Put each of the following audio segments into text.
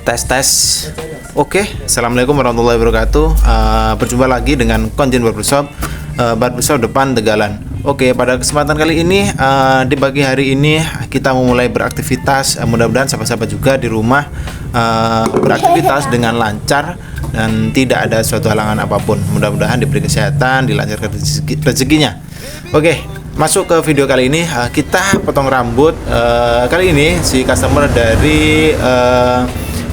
Tes. Oke, assalamualaikum warahmatullahi wabarakatuh. Berjumpa lagi dengan konjen barbershop, barbershop depan Tegalan. Oke, pada kesempatan kali ini, di pagi hari ini kita memulai beraktivitas. Mudah-mudahan sahabat-sahabat juga di rumah beraktivitas dengan lancar dan tidak ada suatu halangan apapun. Mudah-mudahan diberi kesehatan, dilancarkan rezekinya. Oke, masuk ke video kali ini. Kita potong rambut. Kali ini si customer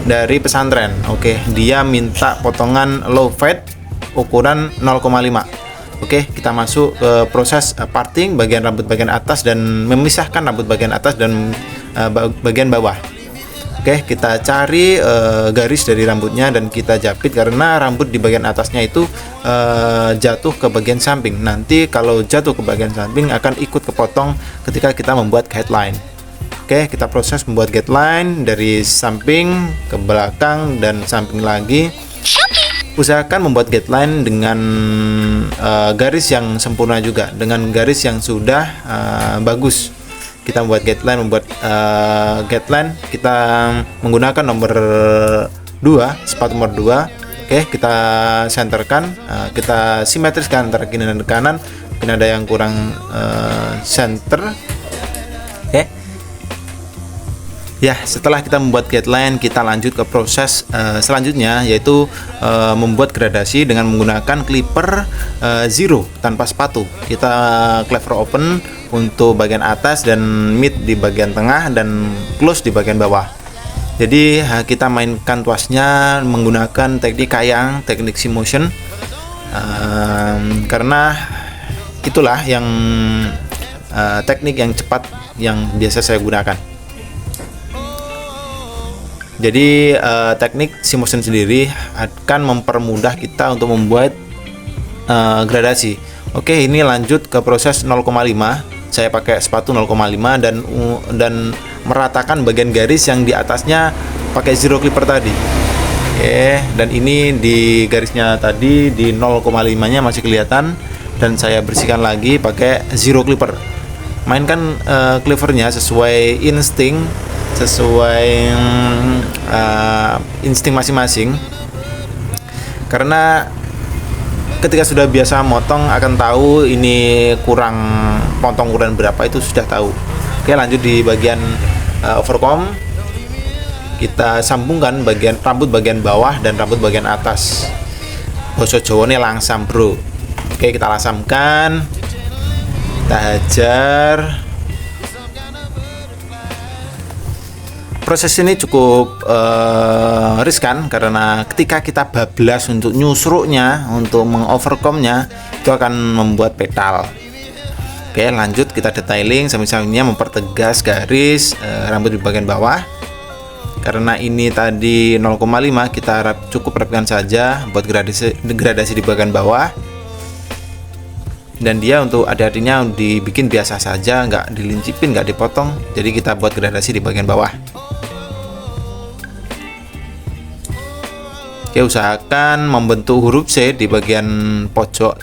dari pesantren. Oke, dia minta potongan low fade ukuran 0,5. Oke, kita masuk ke proses parting bagian rambut bagian atas dan memisahkan rambut bagian atas dan bagian bawah. Oke, kita cari garis dari rambutnya dan kita jepit karena rambut di bagian atasnya itu jatuh ke bagian samping. Nanti kalau jatuh ke bagian samping akan ikut kepotong ketika kita membuat guideline. Oke, kita proses membuat guideline dari samping ke belakang dan samping lagi. Usahakan membuat guideline dengan garis yang sempurna juga, dengan garis yang sudah bagus. Kita membuat guideline, kita menggunakan nomor 2, sepatu nomor 2. Oke, kita centerkan, kita simetriskan antara kiri dan kanan. Mungkin ada yang kurang center. Oke. Ya, setelah kita membuat guideline, kita lanjut ke proses selanjutnya, yaitu membuat gradasi dengan menggunakan clipper zero tanpa sepatu. Kita clever open untuk bagian atas dan mid di bagian tengah dan close di bagian bawah. Jadi kita mainkan tuasnya menggunakan teknik kayang, teknik C-motion, karena itulah yang teknik yang cepat yang biasa saya gunakan. Jadi teknik C-motion sendiri akan mempermudah kita untuk membuat gradasi. Oke, ini lanjut ke proses 0,5. Saya pakai sepatu 0,5 dan meratakan bagian garis yang di atasnya pakai zero clipper tadi. Oke, dan ini di garisnya tadi di 0,5-nya masih kelihatan dan saya bersihkan lagi pakai zero clipper. Mainkan clippernya sesuai insting masing-masing, karena ketika sudah biasa motong akan tahu ini kurang potong ukuran berapa, itu sudah tahu. Oke, lanjut di bagian overcomb, kita sambungkan bagian rambut bagian bawah dan rambut bagian atas. Basa Jawane langsam, bro. Oke, kita lasamkan, kita hajar. Proses ini cukup riskan karena ketika kita bablas untuk nyusruknya, untuk mengovercomnya, itu akan membuat petal. Oke, lanjut kita detailing sambil-sambilnya mempertegas garis rambut di bagian bawah. Karena ini tadi 0,5, kita cukup rapikan saja buat gradasi di bagian bawah. Dan dia untuk adik-adiknya dibikin biasa saja, nggak dilincipin, nggak dipotong. Jadi kita buat gradasi di bagian bawah. Oke, usahakan membentuk huruf C di bagian pojok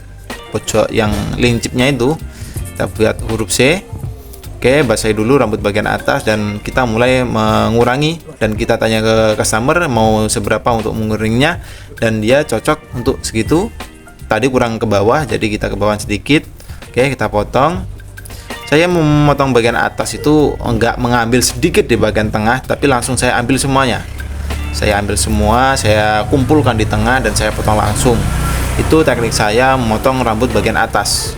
yang lincipnya itu. Kita buat huruf C. Oke, basahi dulu rambut bagian atas dan kita mulai mengurangi, dan kita tanya ke customer mau seberapa untuk menguranginya, dan dia cocok untuk segitu. Tadi kurang ke bawah, jadi kita ke bawah sedikit. Oke, kita potong. Saya memotong bagian atas itu enggak mengambil sedikit di bagian tengah, tapi langsung saya ambil semuanya. Saya ambil semua, saya kumpulkan di tengah dan saya potong langsung. Itu teknik saya memotong rambut bagian atas.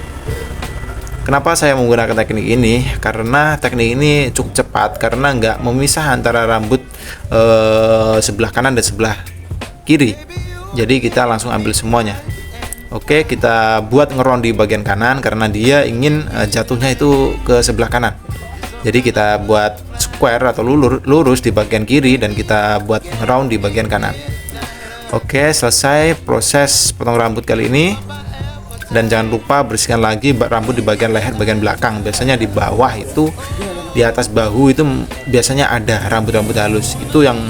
Kenapa saya menggunakan teknik ini? Karena teknik ini cukup cepat, karena nggak memisah antara rambut sebelah kanan dan sebelah kiri. Jadi kita langsung ambil semuanya. Oke, kita buat ngeround di bagian kanan karena dia ingin jatuhnya itu ke sebelah kanan. Jadi kita buat square atau lurus di bagian kiri dan kita buat round di bagian kanan. Oke, selesai proses potong rambut kali ini. Dan jangan lupa bersihkan lagi rambut di bagian leher bagian belakang. Biasanya di bawah itu, di atas bahu itu biasanya ada rambut-rambut halus. Itu yang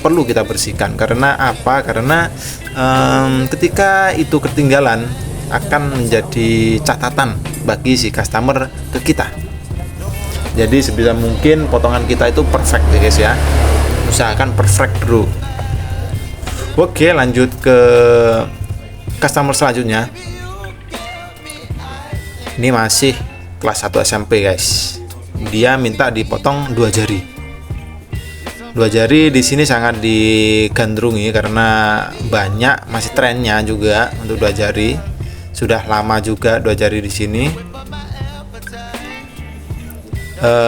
perlu kita bersihkan. Karena apa? Karena ketika itu ketinggalan akan menjadi catatan bagi si customer ke kita. Jadi sebisa mungkin potongan kita itu perfect ya guys ya, usahakan perfect dulu. Oke, lanjut ke customer selanjutnya. Ini masih kelas 1 SMP guys. Dia minta dipotong 2 jari. 2 jari di sini sangat digandrungi karena banyak, masih trennya juga untuk 2 jari. Sudah lama juga 2 jari di sini.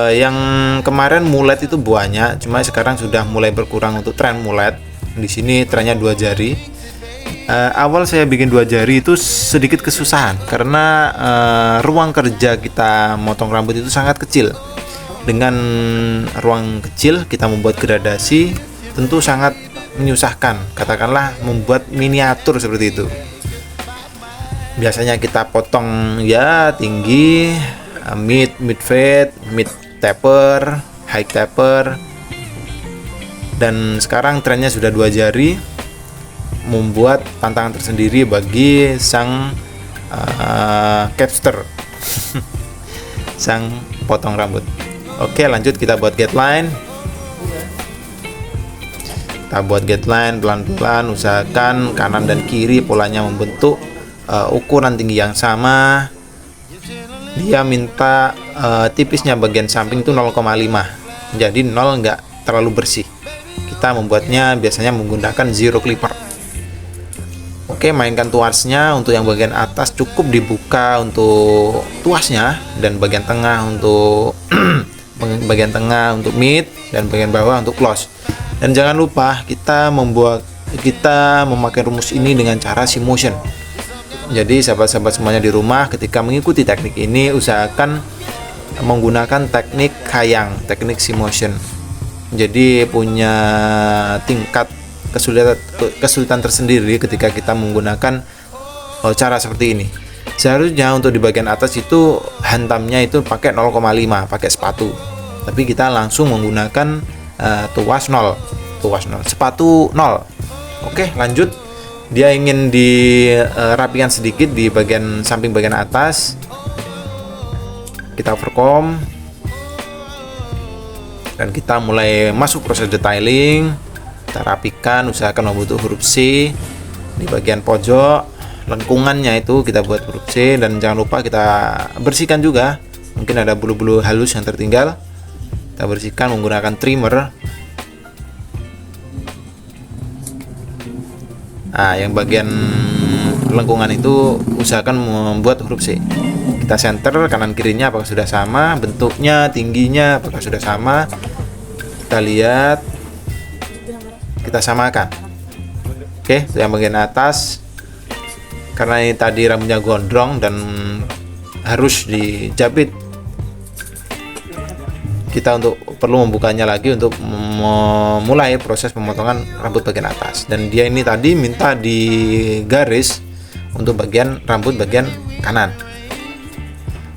Yang kemarin mulet itu banyak, cuma sekarang sudah mulai berkurang untuk tren mulet. Di sini trennya 2 jari. Awal saya bikin 2 jari itu sedikit kesusahan karena ruang kerja kita motong rambut itu sangat kecil. Dengan ruang kecil kita membuat gradasi tentu sangat menyusahkan, katakanlah membuat miniatur seperti itu. Biasanya kita potong ya tinggi, mid fade, mid taper, high taper, dan sekarang trennya sudah 2 jari, membuat tantangan tersendiri bagi sang capster sang potong rambut. Oke, lanjut kita buat guideline. Kita buat guideline pelan-pelan, usahakan kanan dan kiri polanya membentuk ukuran tinggi yang sama. Dia minta tipisnya bagian samping itu 0,5, jadi 0 enggak terlalu bersih. Kita membuatnya biasanya menggunakan zero clipper. Oke, mainkan tuasnya. Untuk yang bagian atas cukup dibuka untuk tuasnya, dan bagian tengah untuk bagian tengah untuk mid, dan bagian bawah untuk close. Dan jangan lupa kita memakai rumus ini dengan cara C-motion. Jadi sahabat-sahabat semuanya di rumah, ketika mengikuti teknik ini usahakan menggunakan teknik kayang, teknik C-motion. Jadi punya tingkat kesulitan tersendiri ketika kita menggunakan cara seperti ini. Seharusnya untuk di bagian atas itu hantamnya itu pakai 0,5, pakai sepatu. Tapi kita langsung menggunakan tuas 0, sepatu 0. Oke, lanjut. Dia ingin dirapikan sedikit di bagian samping bagian atas. Kita overcome dan kita mulai masuk proses detailing. Kita rapikan, usahakan membentuk huruf C di bagian pojok. Lengkungannya itu kita buat huruf C, dan jangan lupa kita bersihkan juga. Mungkin ada bulu-bulu halus yang tertinggal. Kita bersihkan menggunakan trimmer. Nah, yang bagian lengkungan itu usahakan membuat huruf C. Kita center kanan kirinya apakah sudah sama, bentuknya, tingginya apakah sudah sama. Kita lihat, kita samakan. Oke, yang bagian atas, karena ini tadi rambutnya gondrong dan harus dijepit, kita perlu membukanya lagi untuk memulai proses pemotongan rambut bagian atas. Dan dia ini tadi minta digaris untuk bagian rambut bagian kanan.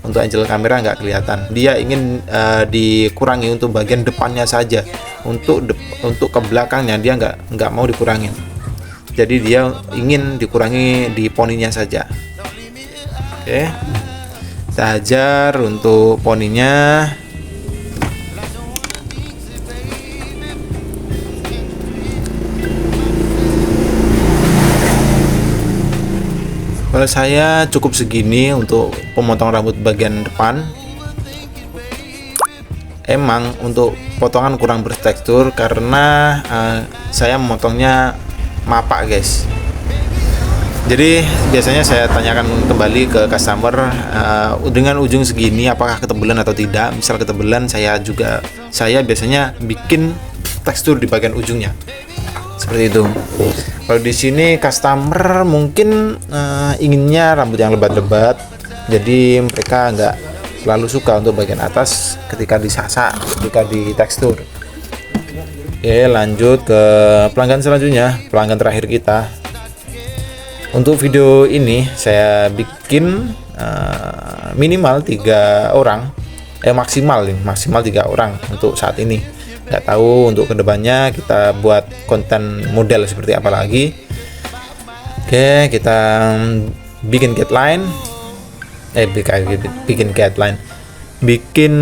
Untuk angle kamera nggak kelihatan. Dia ingin dikurangi untuk bagian depannya saja. Untuk ke belakangnya dia nggak mau dikurangin. Jadi dia ingin dikurangi di poninya saja. Oke, kita hajar untuk poninya. Kalau saya cukup segini untuk pemotong rambut bagian depan. Emang untuk potongan kurang bertekstur karena saya memotongnya mapak guys. Jadi biasanya saya tanyakan kembali ke customer dengan ujung segini apakah ketebalan atau tidak. Misal ketebalan, saya biasanya bikin tekstur di bagian ujungnya seperti itu. Kalau di sini customer mungkin inginnya rambut yang lebat-lebat, jadi mereka nggak selalu suka untuk bagian atas ketika disasak, ketika di tekstur. Oke, lanjut ke pelanggan selanjutnya, pelanggan terakhir kita. Untuk video ini saya bikin minimal 3 orang, maksimal 3 orang untuk saat ini. Nggak tahu untuk kedepannya kita buat konten model seperti apa lagi. Oke, kita bikin guideline, bikin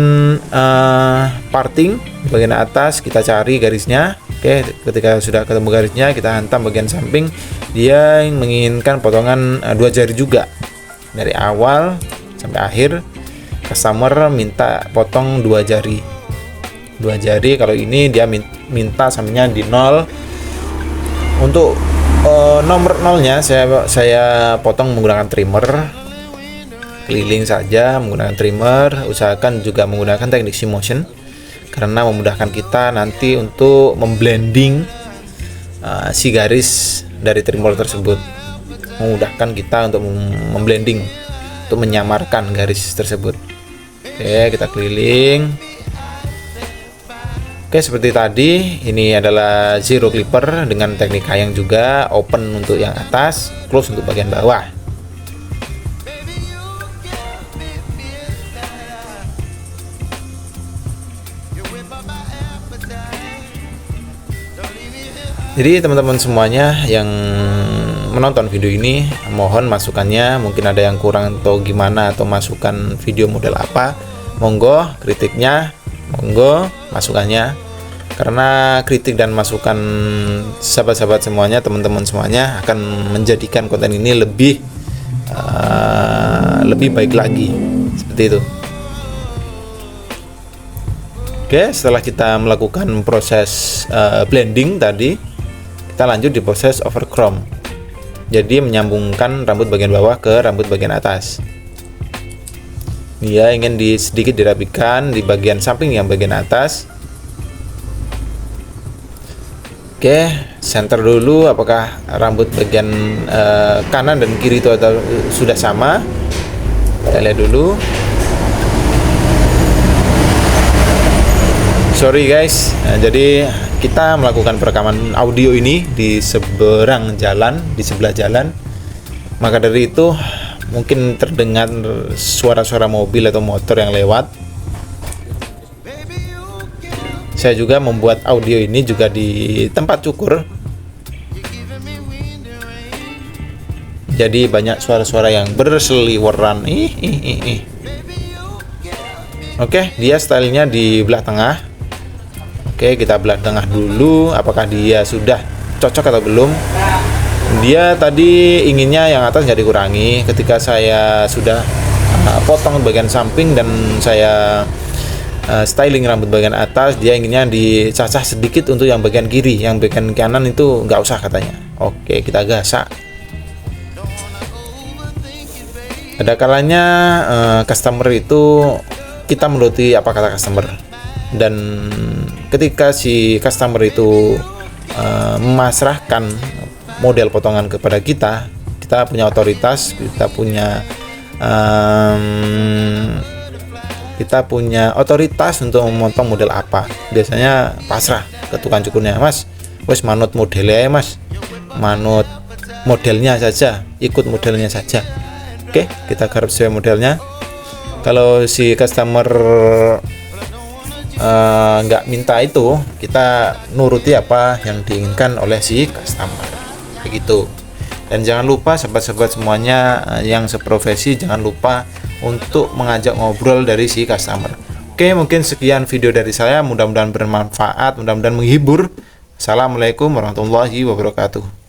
parting bagian atas, kita cari garisnya. Oke, ketika sudah ketemu garisnya, kita hantam bagian samping. Dia menginginkan potongan 2 jari juga dari awal sampai akhir. Customer minta potong 2 jari. 2 jari. Kalau ini dia minta sampingnya di 0. Untuk nomor 0-nya saya potong menggunakan trimmer. Keliling saja menggunakan trimmer. Usahakan juga menggunakan teknik C motion karena memudahkan kita nanti untuk memblending si garis dari trimmer tersebut. Memudahkan kita untuk memblending, untuk menyamarkan garis tersebut. Oke, kita keliling. Oke, seperti tadi, ini adalah zero clipper dengan teknik kayang juga, open untuk yang atas, close untuk bagian bawah. Jadi teman-teman semuanya yang menonton video ini, mohon masukannya, mungkin ada yang kurang atau gimana, atau masukan video model apa, monggo kritiknya, monggo masukannya, karena kritik dan masukan sahabat-sahabat semuanya, teman-teman semuanya akan menjadikan konten ini lebih baik lagi, seperti itu. Oke, setelah kita melakukan proses blending tadi, kita lanjut di proses overchrome. Jadi menyambungkan rambut bagian bawah ke rambut bagian atas. Dia ingin sedikit dirapikan di bagian samping yang bagian atas. Oke, center dulu apakah rambut bagian kanan dan kiri itu atau sudah sama. Kita lihat dulu. Sorry guys, jadi kita melakukan perekaman audio ini di sebelah jalan. Maka dari itu mungkin terdengar suara-suara mobil atau motor yang lewat. Saya juga membuat audio ini juga di tempat cukur. Jadi banyak suara-suara yang berseliweran. Oke, dia stylenya di belah tengah. Oke, kita belah tengah dulu. Apakah dia sudah cocok atau belum? Dia tadi inginnya yang atas nggak dikurangi. Ketika saya sudah potong bagian samping dan saya styling rambut bagian atas, dia inginnya dicacah sedikit untuk yang bagian kiri. Yang bagian kanan itu nggak usah katanya. Oke, kita gasak. Ada kalanya customer itu kita menuruti apa kata customer. Dan ketika si customer itu memasrahkan model potongan kepada kita punya otoritas, kita punya otoritas untuk memotong model apa. Biasanya pasrah ke tukang cukurnya, Mas, wes manut modelnya Mas, manut modelnya saja, ikut modelnya saja. Oke, kita garap sesuai modelnya. Kalau si customer nggak minta itu, kita nuruti apa yang diinginkan oleh si customer, begitu. Dan jangan lupa sahabat-sahabat semuanya yang seprofesi, jangan lupa untuk mengajak ngobrol dari si customer. Oke, mungkin sekian video dari saya, mudah-mudahan bermanfaat, mudah-mudahan menghibur. Assalamualaikum warahmatullahi wabarakatuh.